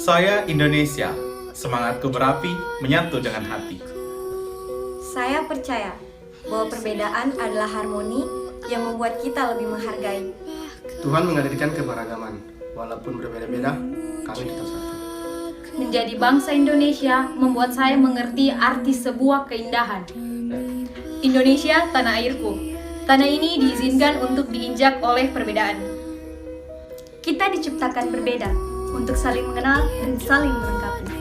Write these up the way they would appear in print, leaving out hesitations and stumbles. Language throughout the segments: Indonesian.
Saya Indonesia, semangatku berapi menyatu dengan hati. Saya percaya bahwa perbedaan adalah harmoni yang membuat kita lebih menghargai. Tuhan menghadirkan keberagaman, walaupun berbeda-beda, kami tetap satu. Menjadi bangsa Indonesia membuat saya mengerti arti sebuah keindahan. Indonesia, tanah airku. Tanah ini diizinkan untuk diinjak oleh perbedaan. Kita diciptakan berbeda untuk saling mengenal dan saling melengkapi.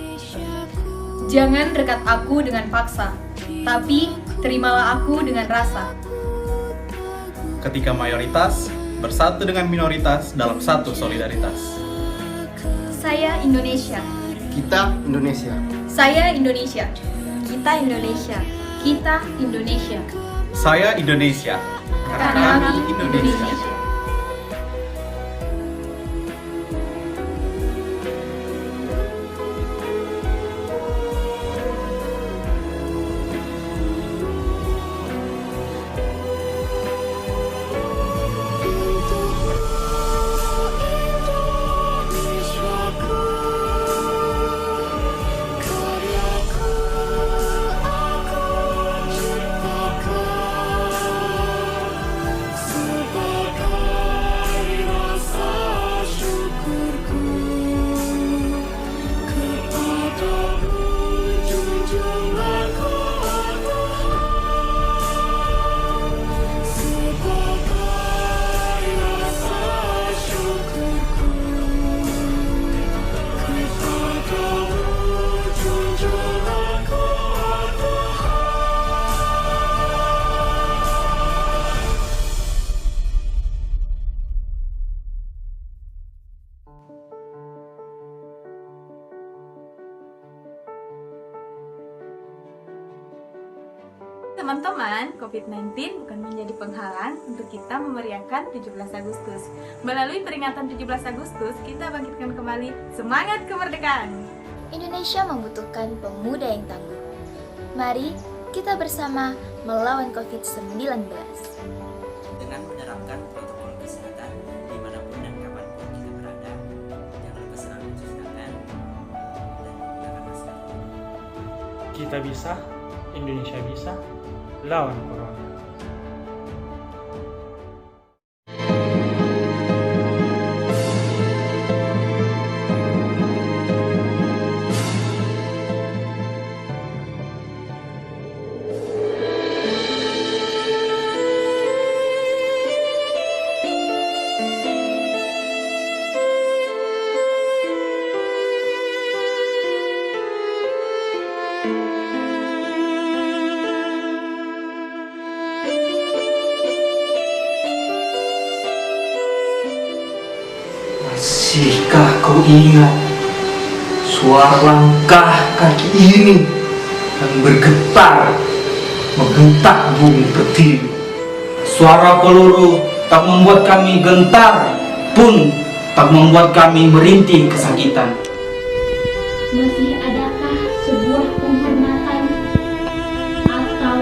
Jangan dekat aku dengan paksa, tapi terimalah aku dengan rasa. Ketika mayoritas bersatu dengan minoritas dalam satu solidaritas. Saya Indonesia. Kita Indonesia. Saya Indonesia. Kita Indonesia. Kita Indonesia. Saya Indonesia, karena kami Indonesia. Teman-teman, COVID-19 bukan menjadi penghalang untuk kita memeriahkan 17 Agustus. Melalui peringatan 17 Agustus, kita bangkitkan kembali semangat kemerdekaan. Indonesia membutuhkan pemuda yang tangguh. Mari kita bersama melawan COVID-19. Dengan menerapkan protokol kesehatan dimanapun dan kapanpun kita berada, jangan lupa selalu mencuci tangan dan menggunakan masker. Kita bisa, Indonesia bisa, lawan corona. Masihkah kau ingat suara langkah kaki ini yang bergetar menggentak bumi pertiwi? Suara peluru tak membuat kami gentar, pun tak membuat kami merintih kesakitan. Masih adakah sebuah penghormatan atau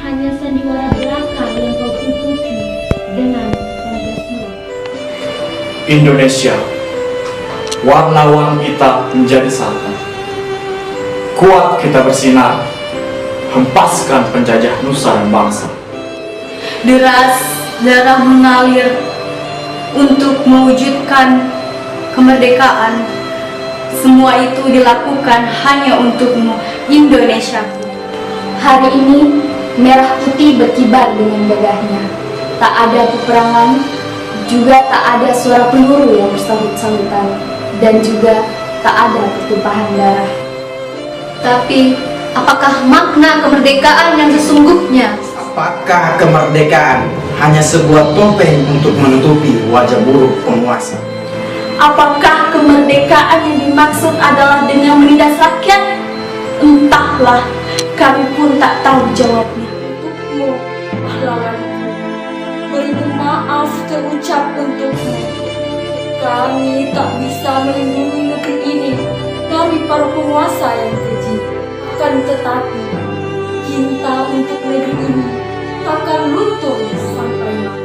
hanya sandiwara belaka yang kau tutupi dengan Pancasila? Indonesia, warna-warni kita menjadi satu. Kuat kita bersinar, hempaskan penjajah nusa dan bangsa. Deras darah mengalir untuk mewujudkan kemerdekaan. Semua itu dilakukan hanya untukmu, Indonesia. Hari ini merah putih berkibar dengan gagahnya. Tak ada peperangan, juga tak ada suara peluru yang bersahut-sahutan, dan juga tak ada pertumpahan darah. Tapi, apakah makna kemerdekaan yang sesungguhnya? Apakah kemerdekaan hanya sebuah topeng untuk menutupi wajah buruk penguasa? Apakah kemerdekaan yang dimaksud adalah dengan menindas rakyat? Entahlah, kami pun tak tahu jawabnya. Untukmu, pahlawanku, beribu maaf terucap untukmu. Kami tak bisa melindungi negeri ini dari para penguasa yang keji. Akan tetapi, cinta untuk negeri ini akan luntur sampai mati.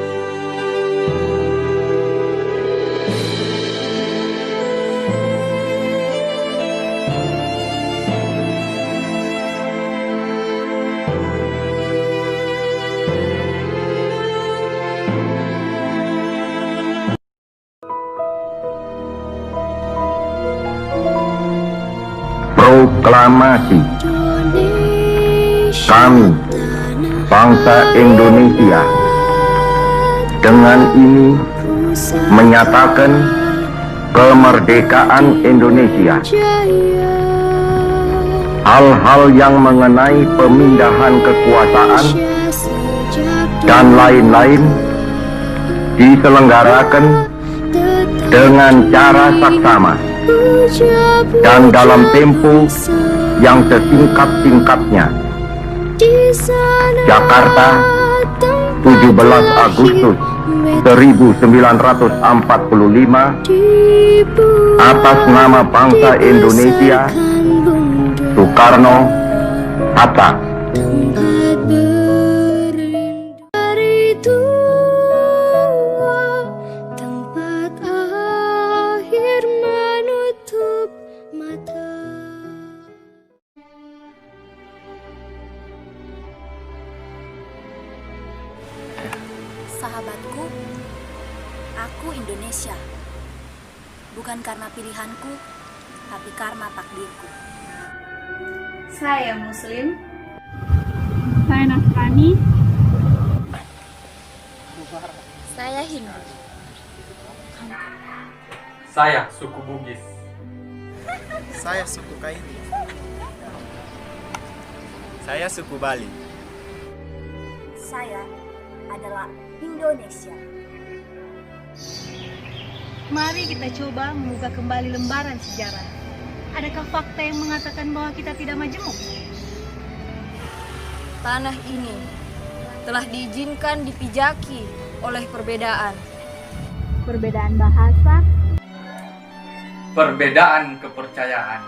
proklamasi. Kami, bangsa Indonesia, dengan ini menyatakan kemerdekaan Indonesia. Hal-hal yang mengenai pemindahan kekuasaan dan lain-lain diselenggarakan dengan cara saksama dan dalam tempo yang sesingkat-singkatnya. Jakarta, 17 Agustus 1945, atas nama bangsa Indonesia, Soekarno, Hatta. Sahabatku, aku Indonesia. Bukan karena pilihanku, tapi karena takdirku. Saya Muslim. Saya Nasrani. Saya Hindu. Saya suku Bugis. Saya suku Kaili. Saya suku Bali. Saya adalah Indonesia. Mari kita coba membuka kembali lembaran sejarah. Adakah fakta yang mengatakan bahwa kita tidak majemuk? Tanah ini telah diizinkan dipijaki oleh perbedaan. Perbedaan bahasa, Perbedaan kepercayaan.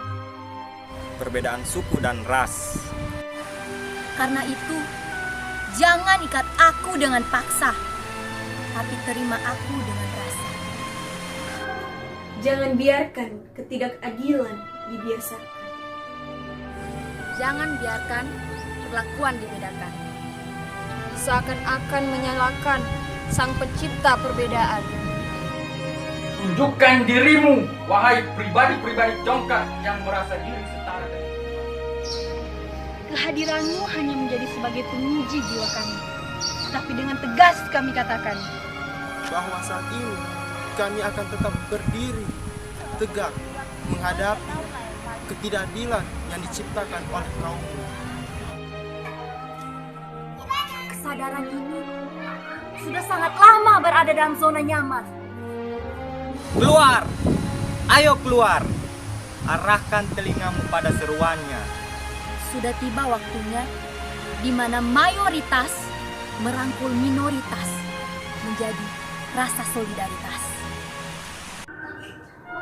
Perbedaan suku dan ras. Karena itu, jangan ikat aku dengan paksa, tapi terima aku dengan rasa. Jangan biarkan ketidakadilan dibiasakan. Jangan biarkan perlakuan dibedakan. Seakan-akan menyalahkan sang pencipta perbedaan. Tunjukkan dirimu, wahai pribadi-pribadi jongkak yang merasa diri setara dengan Tuhan. Kehadiranmu hanya menjadi sebagai penguji jiwa kami. Tapi dengan tegas kami katakan bahwa saat ini kami akan tetap berdiri tegak menghadapi ketidakadilan yang diciptakan oleh kaummu. Kesadaran ini sudah sangat lama berada dalam zona nyaman. Keluar! Ayo keluar! Arahkan telingamu pada seruannya. Sudah tiba waktunya di mana mayoritas merangkul minoritas menjadi rasa solidaritas.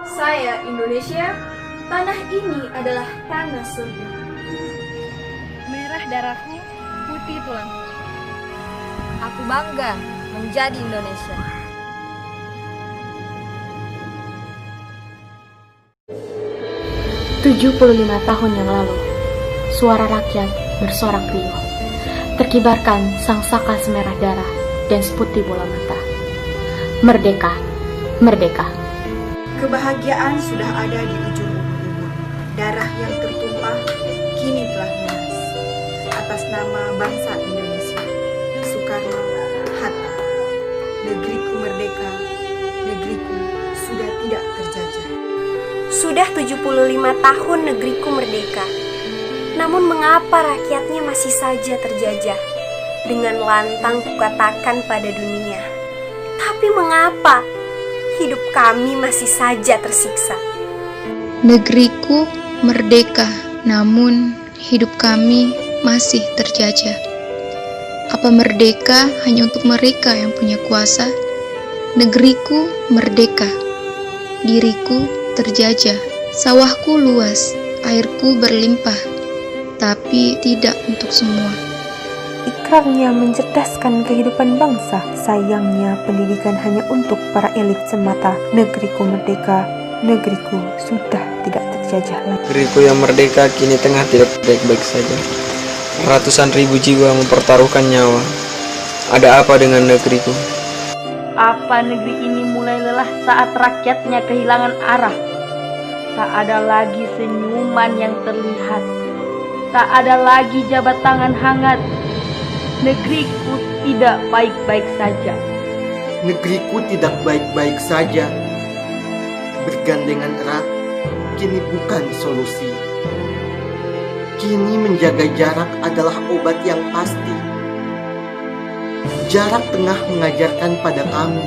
Saya Indonesia, tanah ini adalah tanah surga. merah darahku, putih tulangku. Aku bangga menjadi Indonesia. "75 tahun yang lalu, suara rakyat bersorak riuh. Terkibarkan sang saka semerah darah dan seputih bola mata. Merdeka, merdeka." Kebahagiaan sudah ada di ujung ubun-ubun. Darah yang tertumpah kini telah lunas. Atas nama bangsa Indonesia, Soekarno, Hatta. Negeriku merdeka, negeriku sudah tidak terjajah. Sudah 75 tahun negeriku merdeka. Namun mengapa rakyatnya masih saja terjajah? Dengan lantang kukatakan pada dunia. Tapi mengapa hidup kami masih saja tersiksa? Negeriku merdeka, namun hidup kami masih terjajah. Apa merdeka hanya untuk mereka yang punya kuasa? Negeriku merdeka, diriku terjajah. Sawahku luas, airku berlimpah, tapi tidak untuk semua. Ikrarnya mencerdaskan kehidupan bangsa. Sayangnya pendidikan hanya untuk para elit semata. Negeriku merdeka, negeriku sudah tidak terjajah lagi. Negeriku yang merdeka kini tengah tidak baik-baik saja. Ratusan ribu jiwa mempertaruhkan nyawa. Ada apa dengan negeriku? Apa negeri ini mulai lelah saat rakyatnya kehilangan arah? Tak ada lagi senyuman yang terlihat. Tak ada lagi jabat tangan hangat. Negeriku tidak baik-baik saja. Negeriku tidak baik-baik saja. Bergandengan erat kini bukan solusi. Kini menjaga jarak adalah obat yang pasti. Jarak tengah mengajarkan pada kamu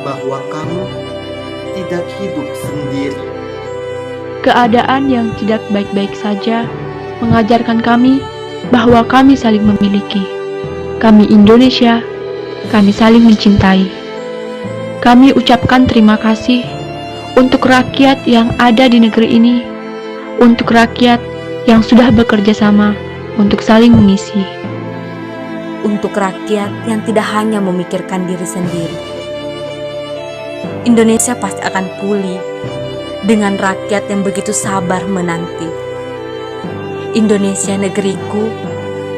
bahwa kamu tidak hidup sendiri. Keadaan yang tidak baik-baik saja mengajarkan kami bahwa kami saling memiliki. Kami Indonesia, kami saling mencintai. Kami ucapkan terima kasih untuk rakyat yang ada di negeri ini, untuk rakyat yang sudah bekerja sama untuk saling mengisi. Untuk rakyat yang tidak hanya memikirkan diri sendiri. Indonesia pasti akan pulih dengan rakyat yang begitu sabar menanti. Indonesia negeriku,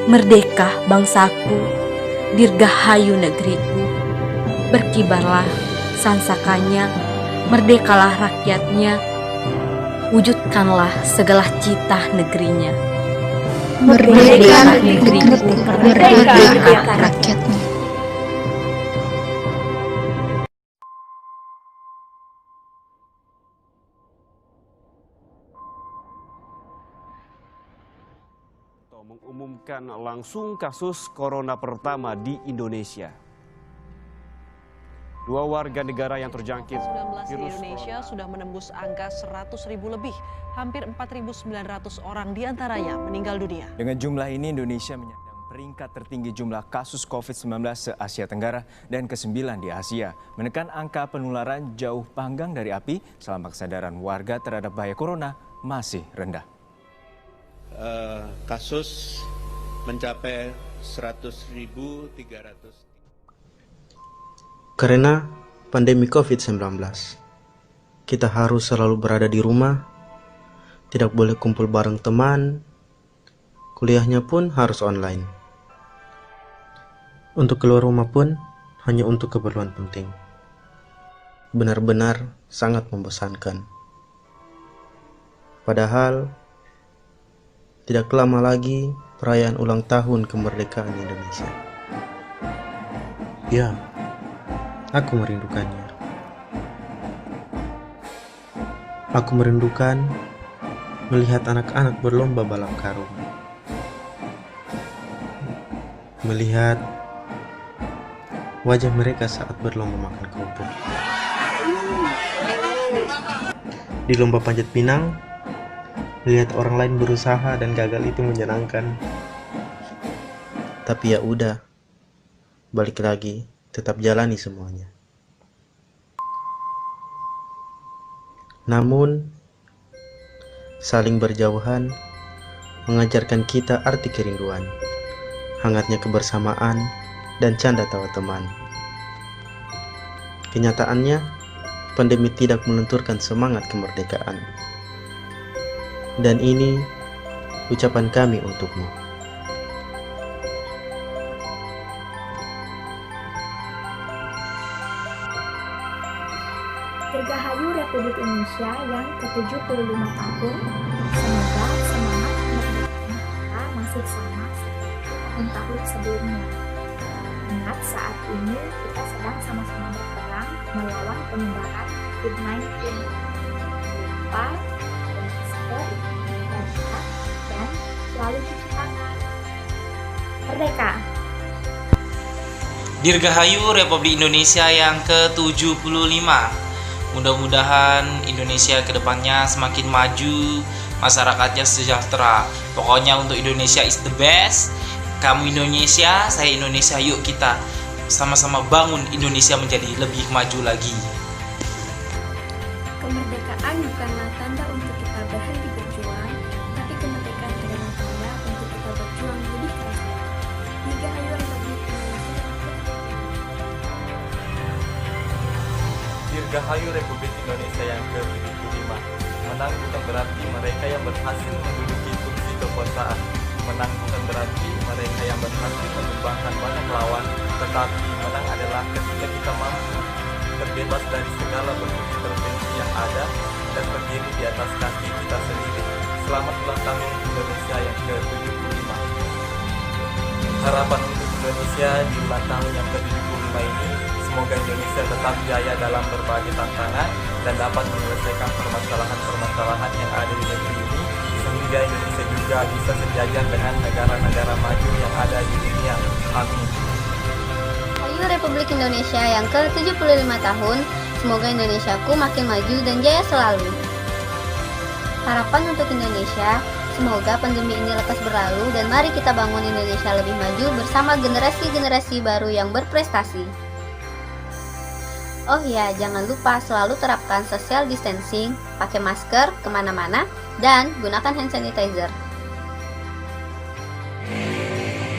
merdeka bangsaku, dirgahayu negeriku. Berkibarlah sansakanya, merdekalah rakyatnya, wujudkanlah segala cita negerinya. Merdeka negeriku, merdeka rakyatnya. Mengumumkan langsung kasus corona pertama di Indonesia. 2 warga negara yang terjangkit di Indonesia sudah menembus angka 100.000 lebih. Hampir 4.900 orang diantaranya meninggal dunia. Dengan jumlah ini, Indonesia menyandang peringkat tertinggi jumlah kasus COVID-19 se-Asia Tenggara dan ke-9 di Asia. Menekan angka penularan jauh panggang dari api selama kesadaran warga terhadap bahaya corona masih rendah. Kasus mencapai 100.300. Karena pandemi COVID-19, kita harus selalu berada di rumah, tidak boleh kumpul bareng teman, kuliahnya pun harus online. Untuk keluar rumah pun hanya untuk keperluan penting. Benar-benar sangat membosankan. Padahal tidak lama lagi perayaan ulang tahun kemerdekaan Indonesia. Ya, aku merindukannya. Aku merindukan melihat anak-anak berlomba balap karung. Melihat wajah mereka saat berlomba makan kerupuk. Di lomba panjat pinang, melihat orang lain berusaha dan gagal itu menyenangkan. Tapi ya udah, balik lagi, tetap jalani semuanya. Namun, saling berjauhan mengajarkan kita arti kerinduan, hangatnya kebersamaan, dan canda tawa teman. Kenyataannya, pandemi tidak melenturkan semangat kemerdekaan. Dan ini ucapan kami untukmu. Dirgahayu Republik Indonesia yang ke-75 tahun. Semoga semangat kemerdekaan kita masih sama seperti tahun-tahun sebelumnya. Ingat, saat ini kita sedang sama-sama berperang melawan penyebaran COVID-19. Lupa dan selalu cuci tangan. Merdeka! Dirgahayu Republik Indonesia yang ke-75. Mudah-mudahan Indonesia kedepannya semakin maju, masyarakatnya sejahtera. Pokoknya untuk Indonesia is the best. Kamu Indonesia, saya Indonesia, yuk kita sama-sama bangun Indonesia menjadi lebih maju lagi. Kemerdekaan bukanlah tanda untuk kita berhenti berjuang, tapi kemerdekaan adalah tanda untuk kita berjuang lebih keras lagi. Dirgahayu Republik Indonesia. Dirgahayu Republik Indonesia yang ke-75. Menang bukan berarti mereka yang berhasil menduduki kursi kekuasaan. Menang bukan berarti mereka yang berhasil menumbangkan banyak lawan, tetapi menang adalah ketika kita mampu terbebas dari segala bentuk intervensi yang ada dan berdiri di atas kaki kita sendiri. Selamat ulang tahun Indonesia yang ke-75. Harapan untuk Indonesia di ulang tahun yang ke-75 ini, semoga Indonesia tetap jaya dalam berbagai tantangan dan dapat menyelesaikan permasalahan-permasalahan yang ada di negeri ini, sehingga Indonesia juga bisa sejajar dengan negara-negara maju yang ada di dunia. Amin. Hayu Republik Indonesia yang ke-75 tahun, semoga Indonesiaku makin maju dan jaya selalu. Harapan untuk Indonesia, semoga pandemi ini lekas berlalu dan mari kita bangun Indonesia lebih maju bersama generasi-generasi baru yang berprestasi. Oh ya, jangan lupa selalu terapkan social distancing, pakai masker kemana-mana, dan gunakan hand sanitizer.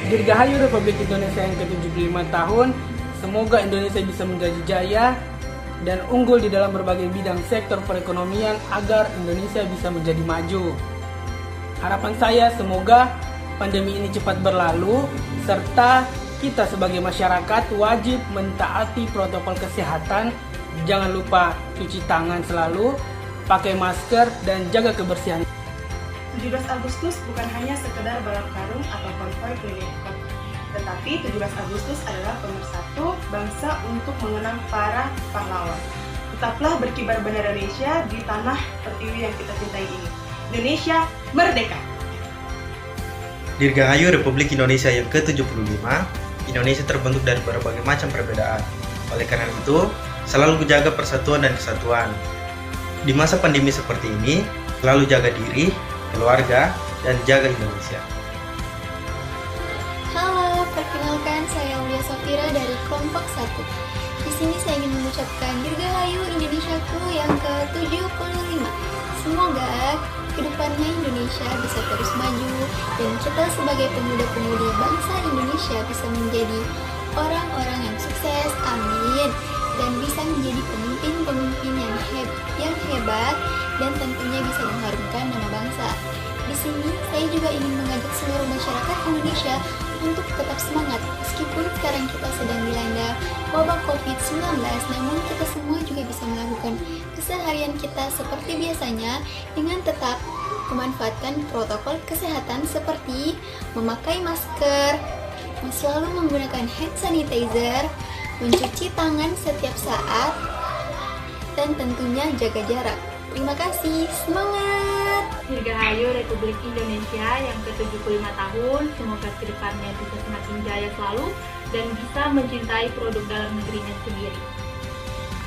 Dirgahayu Republik Indonesia yang ke-75 tahun, semoga Indonesia bisa menjadi jaya dan unggul di dalam berbagai bidang sektor perekonomian agar Indonesia bisa menjadi maju. Harapan saya semoga pandemi ini cepat berlalu, serta kita sebagai masyarakat wajib mentaati protokol kesehatan. Jangan lupa cuci tangan selalu, pakai masker, dan jaga kebersihan. 17 Agustus bukan hanya sekedar balap karung atau konvoi keliling kota, tetapi 17 Agustus adalah pemersatu bangsa untuk mengenang para pahlawan. Tetaplah berkibar bendera Indonesia di tanah pertiwi yang kita cintai ini. Indonesia merdeka! Dirgahayu Republik Indonesia yang ke-75, Indonesia terbentuk dari berbagai macam perbedaan. Oleh karena itu, selalu jaga persatuan dan kesatuan. Di masa pandemi seperti ini, selalu jaga diri, keluarga, dan jaga Indonesia. Halo, perkenalkan saya Aulia Safira dari kelompok 1. Di sini saya ingin mengucapkan Dirgahayu Indonesiaku yang ke-75. Semoga kedepannya Indonesia bisa terus maju dan kita sebagai pemuda-pemudi bangsa Indonesia bisa menjadi orang-orang yang sukses, amin, dan bisa menjadi pemimpin-pemimpin yang hebat dan tentunya bisa mengharumkan nama bangsa. Di sini saya juga ingin mengajak seluruh masyarakat Indonesia untuk tetap semangat meskipun sekarang kita sedang dilanda wabah COVID-19, namun kita semua juga bisa melakukan keseharian kita seperti biasanya dengan tetap memanfaatkan protokol kesehatan seperti memakai masker, selalu menggunakan hand sanitizer, mencuci tangan setiap saat, dan tentunya jaga jarak. Terima kasih, semangat! Dirgahayu Republik Indonesia yang ke-75 tahun, semoga kedepannya bisa semakin jaya selalu dan bisa mencintai produk dalam negerinya sendiri.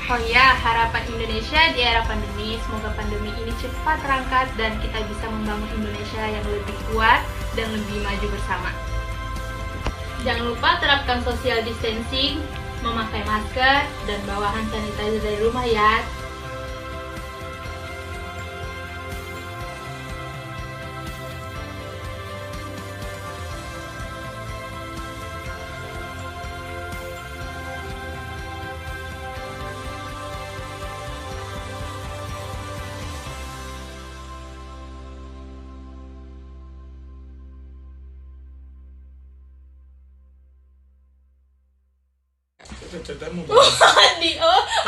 Oh ya, harapan Indonesia di era pandemi, semoga pandemi ini cepat terangkat dan kita bisa membangun Indonesia yang lebih kuat dan lebih maju bersama. Jangan lupa terapkan social distancing, memakai masker, dan bawa hand sanitizer dari rumah ya.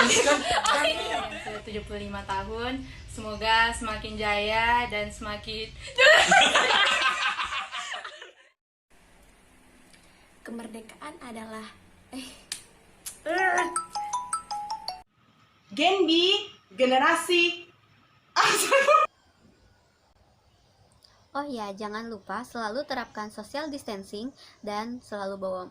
Sudah 75 tahun, semoga semakin jaya dan semakin kemerdekaan adalah Gen B, generasi. Oh ya, jangan lupa selalu terapkan social distancing dan selalu bawa